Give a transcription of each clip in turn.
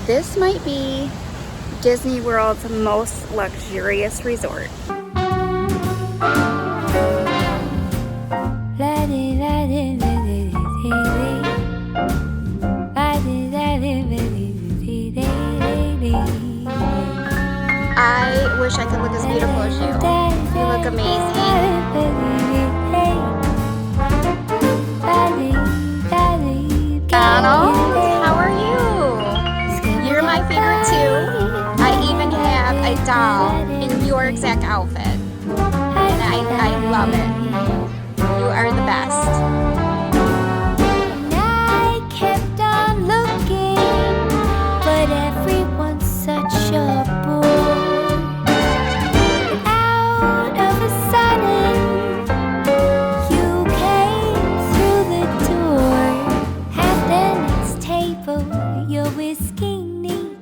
This might be Disney World's most luxurious resort. I wish I could look as beautiful as you. You look amazing. Donald, how are you? You're my favorite too. I even have a doll in your exact outfit. And I love it. You are the best. And I kept on looking, but everyone's such a bore. Out of a sudden, you came through the door. At the next table, your whiskey neat.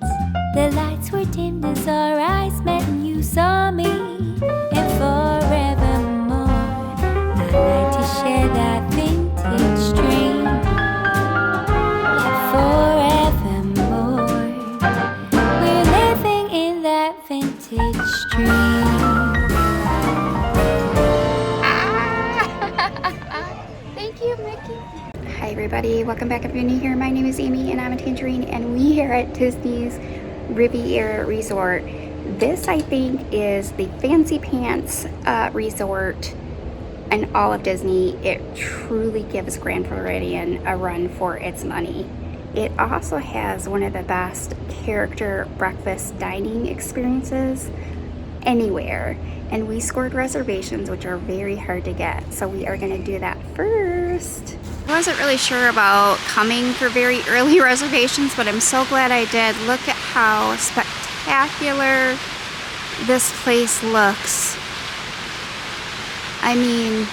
The lights were dimmed as our eyes met, and you saw me. And forevermore, I like to share that vintage dream. And forevermore, we're living in that vintage dream. Thank you, Mickey. Hi everybody, welcome back if you're new here. My name is Amy and I'm a Tangerine, and we are at Disney's Riviera Resort. This, I think, is the fancy pants resort in all of Disney. It truly gives Grand Floridian a run for its money. It also has one of the best character breakfast dining experiences anywhere. And we scored reservations, which are very hard to get. So we are going to do that first. I wasn't really sure about coming for very early reservations, but I'm so glad I did. Look at how spectacular this place looks. I mean,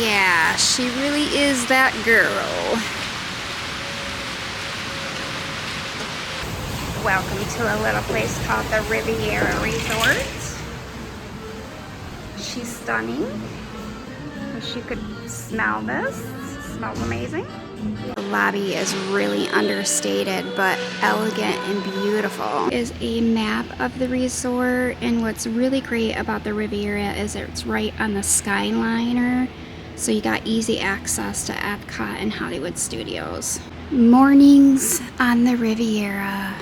yeah, she really is that girl. Welcome to a little place called the Riviera Resort. She's stunning. Wish you could smell this. It smells amazing. The lobby is really understated but elegant and beautiful. Is a map of the resort, and what's really great about the Riviera is it's right on the Skyliner, so you got easy access to Epcot and Hollywood Studios. Mornings on the Riviera.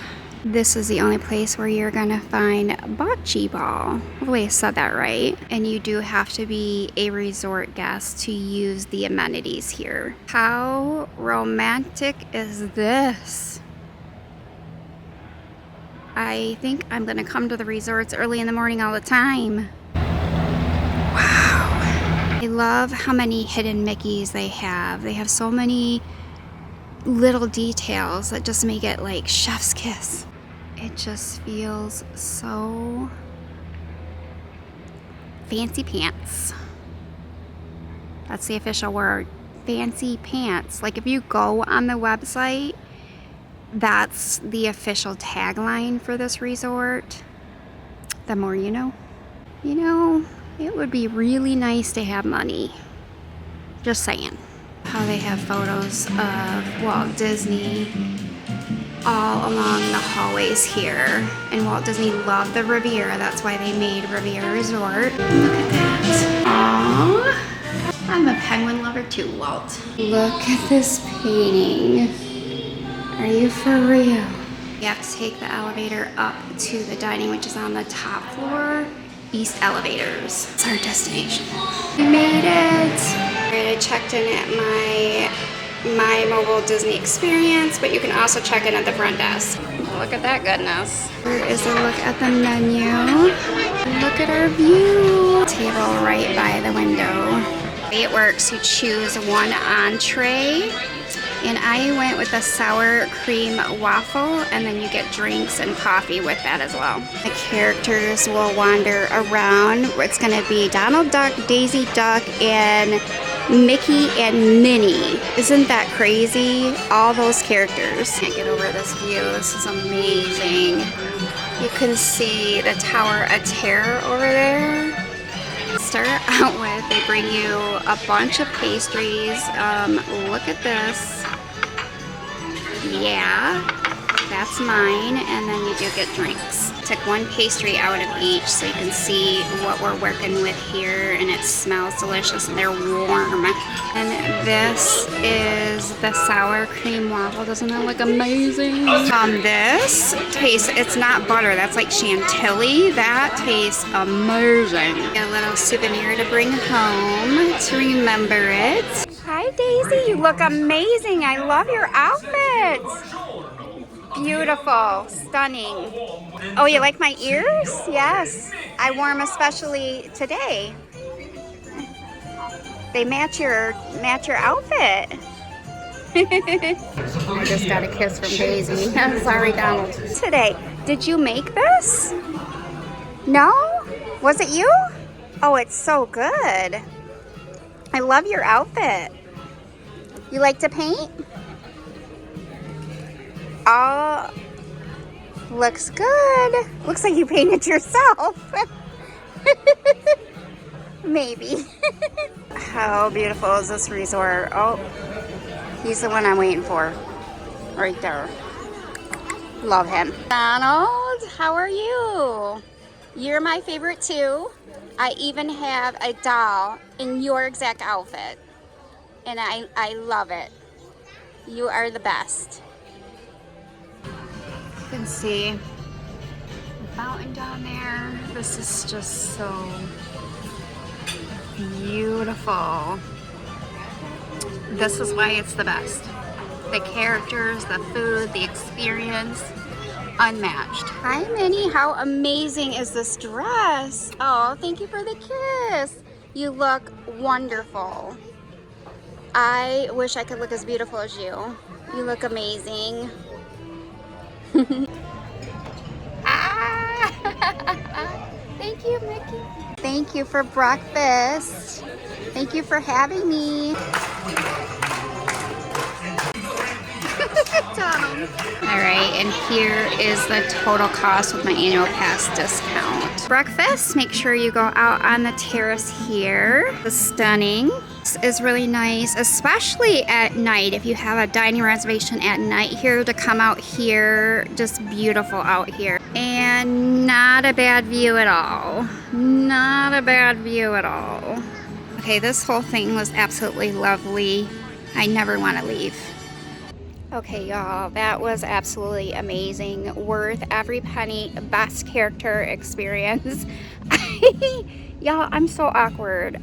This is the only place where you're gonna find bocce ball. Hopefully I said that right. And you do have to be a resort guest to use the amenities here. How romantic is this? I think I'm gonna come to the resorts early in the morning all the time. Wow. I love how many hidden Mickeys they have. They have so many little details that just make it like chef's kiss. It just feels so fancy pants. That's the official word, fancy pants. Like if you go on the website, that's the official tagline for this resort. The more you know. You know, it would be really nice to have money. Just saying. How they have photos of Walt Disney all along the hallways here. And Walt Disney loved the Riviera. That's why they made Riviera Resort. Look at that. Aww. I'm a penguin lover too, Walt. Look at this painting. Are you for real? You have to take the elevator up to the dining, which is on the top floor. East Elevators. It's our destination. We made it. Alright, I checked in at my mobile Disney experience, but you can also check in at the front desk. Look at that goodness. Here is a look at the menu. Look at our view. Table right by the window. It works. You choose one entree, and I went with the sour cream waffle, and then you get drinks and coffee with that as well. The characters will wander around. It's going to be Donald Duck, Daisy Duck, and Mickey and Minnie. Isn't that crazy? All those characters. Can't get over this view. This is amazing. You can see the Tower of Terror over there. Start out with, they bring you a bunch of pastries. Look at this. Yeah. that's mine, and then you do get drinks. Took one pastry out of each so you can see what we're working with here, and it smells delicious and they're warm. And this is the sour cream waffle. Doesn't that look amazing? This tastes, it's not butter, that's like chantilly. That tastes amazing. Got a little souvenir to bring home to remember it. Hi Daisy, you look amazing. I love your outfits. Beautiful, stunning. Oh, you like my ears? Yes, I wore them especially today. They match your outfit. I just got a kiss from Daisy. I'm sorry, Donald. Today, did you make this? No? Was it you? Oh, it's so good. I love your outfit. You like to paint? Oh, looks good. Looks like you painted yourself. Maybe. How beautiful is this resort? Oh, he's the one I'm waiting for. Right there. Love him. Donald, how are you? You're my favorite too. I even have a doll in your exact outfit. And I love it. You are the best. You can see the fountain down there. This is just so beautiful. This is why it's the best. The characters, the food, the experience, unmatched. Hi Minnie, how amazing is this dress? Oh, thank you for the kiss. You look wonderful. I wish I could look as beautiful as you. You look amazing. Thank you, Mickey. Thank you for breakfast. Thank you for having me. Donald. All right, and here is the total cost with my annual pass discount. Breakfast, make sure you go out on the terrace here. It's stunning. This is really nice, especially at night. If you have a dining reservation at night here, to come out here, just beautiful out here. And not a bad view at all. Not a bad view at all. Okay, this whole thing was absolutely lovely. I never want to leave. Okay, y'all, that was absolutely amazing. Worth every penny. Best character experience. Y'all, I'm so awkward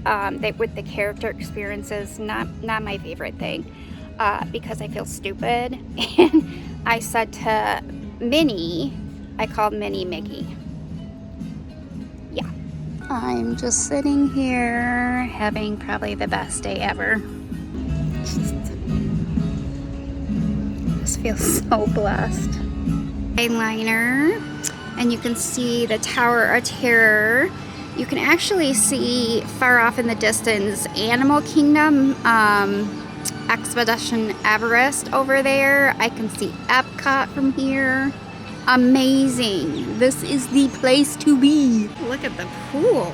with the character experiences. Not my favorite thing because I feel stupid. And I said to Minnie, I called Minnie Mickey. Yeah. I'm just sitting here having probably the best day ever. Feels so blessed. Skyliner, and you can see the Tower of Terror. You can actually see far off in the distance Animal Kingdom, Expedition Everest over there. I can see Epcot from here. Amazing. This is the place to be. Look at the pool.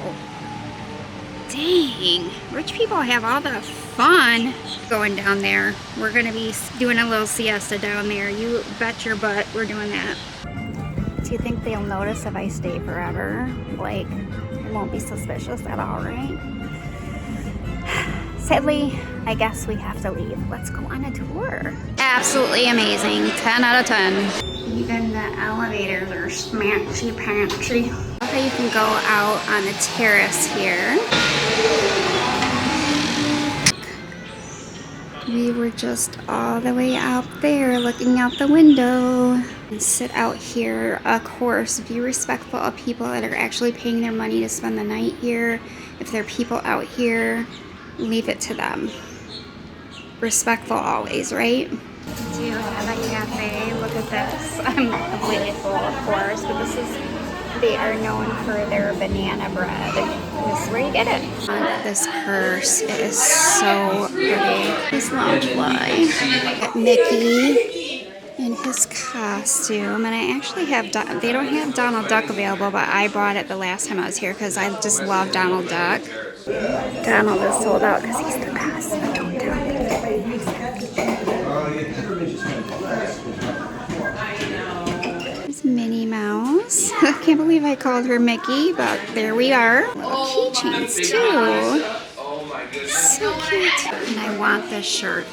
Dang, rich people have all the fun going down there. We're gonna be doing a little siesta down there. You bet your butt we're doing that. Do you think they'll notice if I stay forever? Like, it won't be suspicious at all, right? Sadly, I guess we have to leave. Let's go on a tour. Absolutely amazing, 10 out of 10. Even the elevators are smanchy pantsy. Okay, you can go out on the terrace here. We were just all the way out there looking out the window. And sit out here. Of course, be respectful of people that are actually paying their money to spend the night here. If there are people out here, leave it to them. Respectful always, right? We do have a cafe. Look at this. I'm completely full, of course, but they are known for their banana bread. This is where you get it. This purse, it is so pretty. This lounge fly. Got Mickey in his costume, and I actually have, they don't have Donald Duck available, but I bought it the last time I was here because I just love Donald Duck. Donald is sold out because he's the best, but don't tell me. Can't believe I called her Mickey, but there we are. Little keychains too. So cute. And I want this shirt.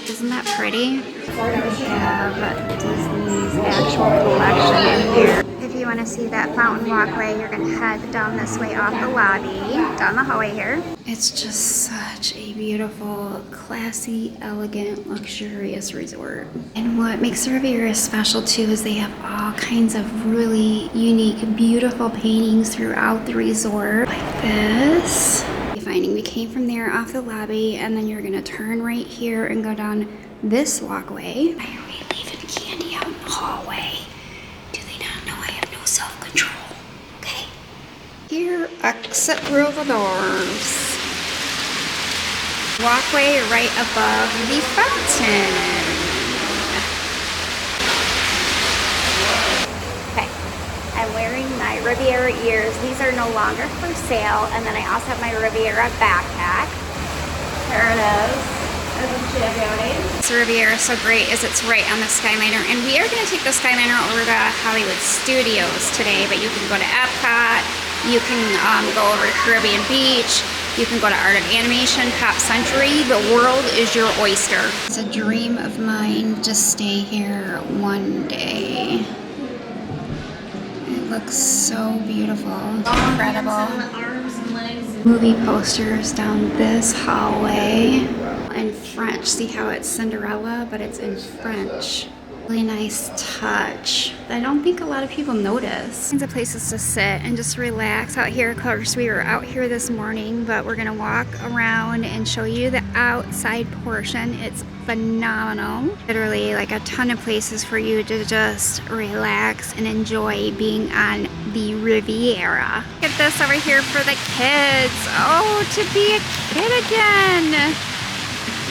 Isn't that pretty? We have Disney's actual collection in here. If you want to see that fountain walkway, you're going to head down this way off the lobby, down the hallway here. It's just such a beautiful, classy, elegant, luxurious resort. And what makes the Riviera special too is they have all kinds of really unique, beautiful paintings throughout the resort. Like this. Finding we came from there off the lobby, and then you're gonna turn right here and go down this walkway. Why are we leaving candy out in the hallway? Do they not know I have no self-control? Okay. Here, exit through the doors. Walkway right above the fountain. I'm wearing my Riviera ears. These are no longer for sale. And then I also have my Riviera backpack. There it is. This Riviera is so great is it's right on the Skyliner. And we are going to take the Skyliner over to Hollywood Studios today. But you can go to Epcot. You can go over to Caribbean Beach. You can go to Art of Animation, Pop Century. The world is your oyster. It's a dream of mine to stay here one day. Looks so beautiful. Incredible. Movie posters down this hallway. In French. See how it's Cinderella, but it's in French. Really nice touch. I don't think a lot of people notice. Tons of places to sit and just relax out here. Of course, we were out here this morning, but we're gonna walk around and show you the outside portion. It's phenomenal. Literally like a ton of places for you to just relax and enjoy being on the Riviera. Look at this over here for the kids. Oh, to be a kid again.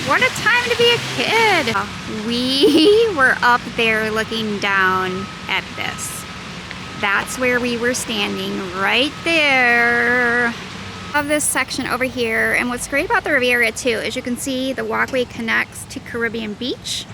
What a time to be a kid. We were up there looking down at this. That's where we were standing, right there. Of this section over here. And what's great about the Riviera too is you can see the walkway connects to Caribbean Beach.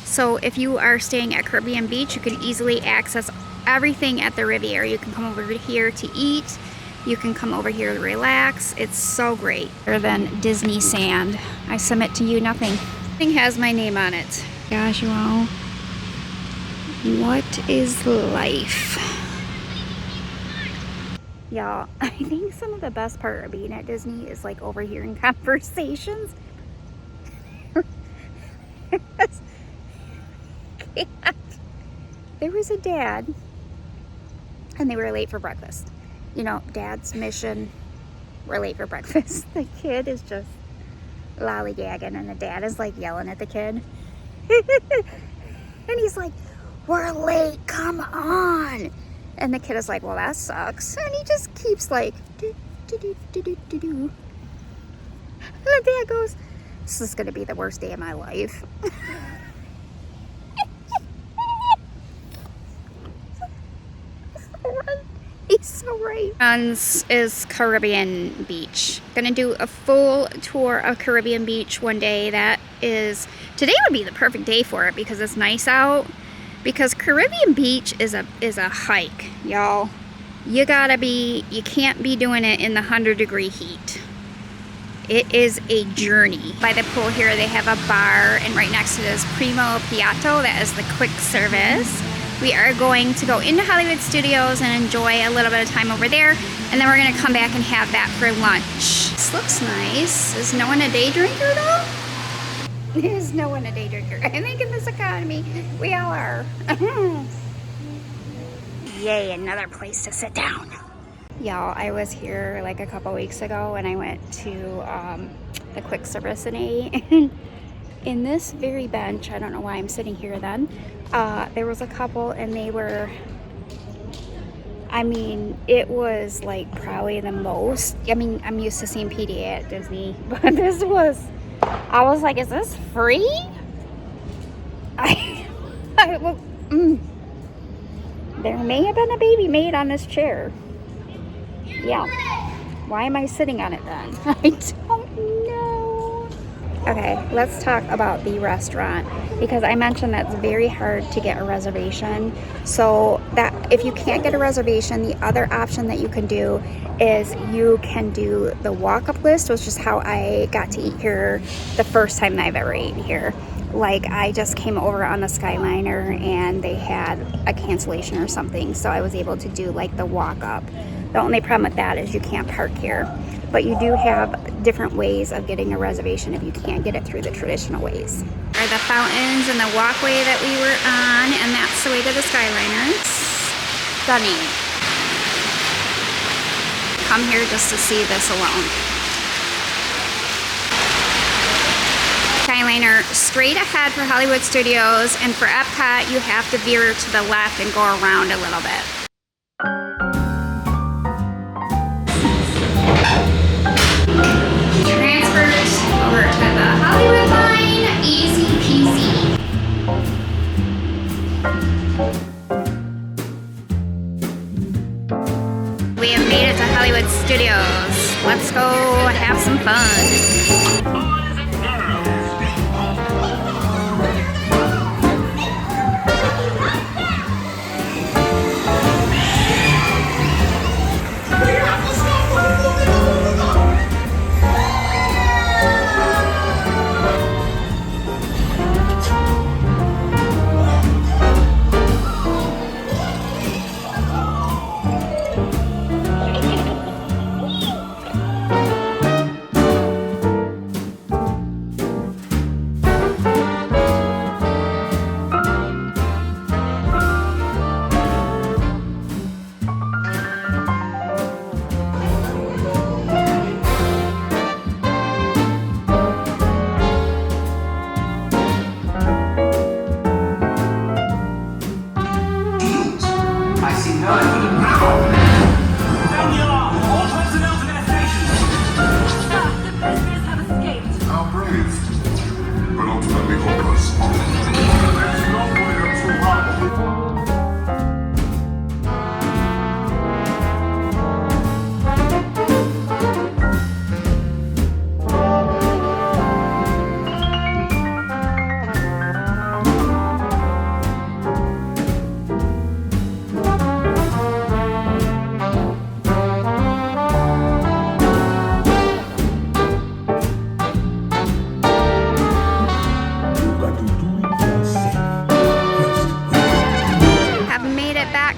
So if you are staying at Caribbean Beach, you can easily access everything at the Riviera. You can come over here to eat. You can come over here to relax. It's so great. Better than Disney Sand. I submit to you, nothing. Nothing has my name on it. Gosh, you all. What is life? Y'all, I think some of the best part of being at Disney is like overhearing conversations. There was a dad, and they were late for breakfast. You know, dad's mission, we're late for breakfast. The kid is just lollygagging, and the dad is like yelling at the kid. And he's like, we're late, come on. And the kid is like, well, that sucks. And he just keeps like, do, do, do, do, do, do, do. And the dad goes, this is gonna be the worst day of my life. He's so right. Is Caribbean Beach. Gonna do a full tour of Caribbean Beach one day. Today would be the perfect day for it because it's nice out. Because Caribbean Beach is a hike, y'all. You can't be doing it in the 100-degree heat. It is a journey. By the pool here, they have a bar, and right next to it is Primo Piatto. That is the quick service. We are going to go into Hollywood Studios and enjoy a little bit of time over there, and then we're gonna come back and have that for lunch. This looks nice. Is no one a day drinker though? Is no one a day drinker? I think in this economy, we all are. Yay, another place to sit down. Y'all, I was here like a couple weeks ago and I went to the quick service and ate. In this very bench, I don't know why I'm sitting here then, there was a couple and they were, I mean, it was like probably the most, I mean, I'm used to seeing PDA at Disney, but this was, I was like, is this free? There may have been a baby made on this chair. Yeah. Why am I sitting on it then? I don't know. Okay, let's talk about the restaurant because I mentioned that it's very hard to get a reservation. So that if you can't get a reservation, the other option that you can do is you can do the walk-up list, which is how I got to eat here the first time that I've ever eaten here. Like I just came over on the Skyliner and they had a cancellation or something, so I was able to do like the walk-up. The only problem with that is you can't park here. But you do have different ways of getting a reservation if you can't get it through the traditional ways. Are the fountains and the walkway that we were on, and that's the way to the Skyliner. Stunning. Come here just to see this alone. Skyliner straight ahead for Hollywood Studios, and for Epcot you have to veer to the left and go around a little bit. Transfers over to the Hollywood line, easy peasy. We have made it to Hollywood Studios. Let's go have some fun.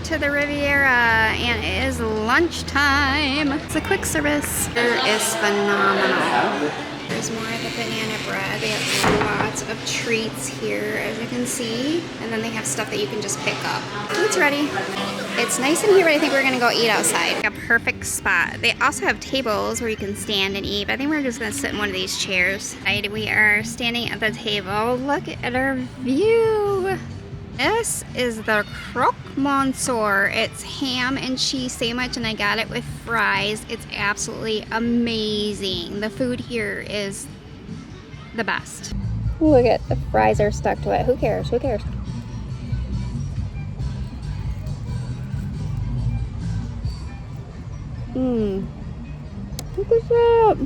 To the Riviera, and it is lunchtime. It's a quick service. It is phenomenal. There's more of the banana bread. They have lots of treats here, as you can see, and then they have stuff that you can just pick up. Food's ready. It's nice in here, but I think we're gonna go eat outside. A perfect spot. They also have tables where you can stand and eat, but I think we're just gonna sit in one of these chairs. We are standing at the table. Look at our view. This is the croque monsieur. It's ham and cheese sandwich, and I got it with fries. It's absolutely amazing. The food here is the best. Look at the fries are stuck to it. Who cares? Who cares? Look at that.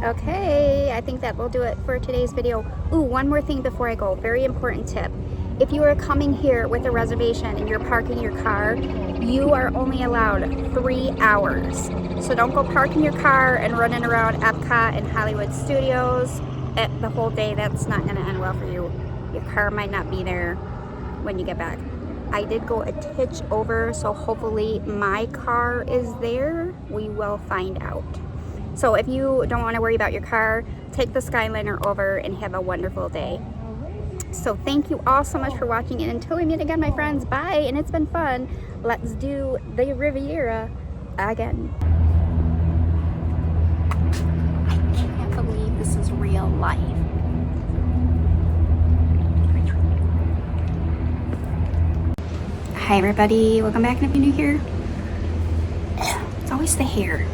Okay, I think that will do it for today's video. Ooh, one more thing before I go. Very important tip. If you are coming here with a reservation and you're parking your car, you are only allowed 3 hours. So don't go parking your car and running around Epcot and Hollywood Studios the whole day. That's not going to end well for you. Your car might not be there when you get back. I did go a titch over, so hopefully my car is there. We will find out. So if you don't want to worry about your car, take the Skyliner over and have a wonderful day. So thank you all so much for watching, and until we meet again, my friends, bye, and it's been fun. Let's do the Riviera again. I can't believe this is real life. Hi everybody, welcome back. And if you're new here, it's always the hair.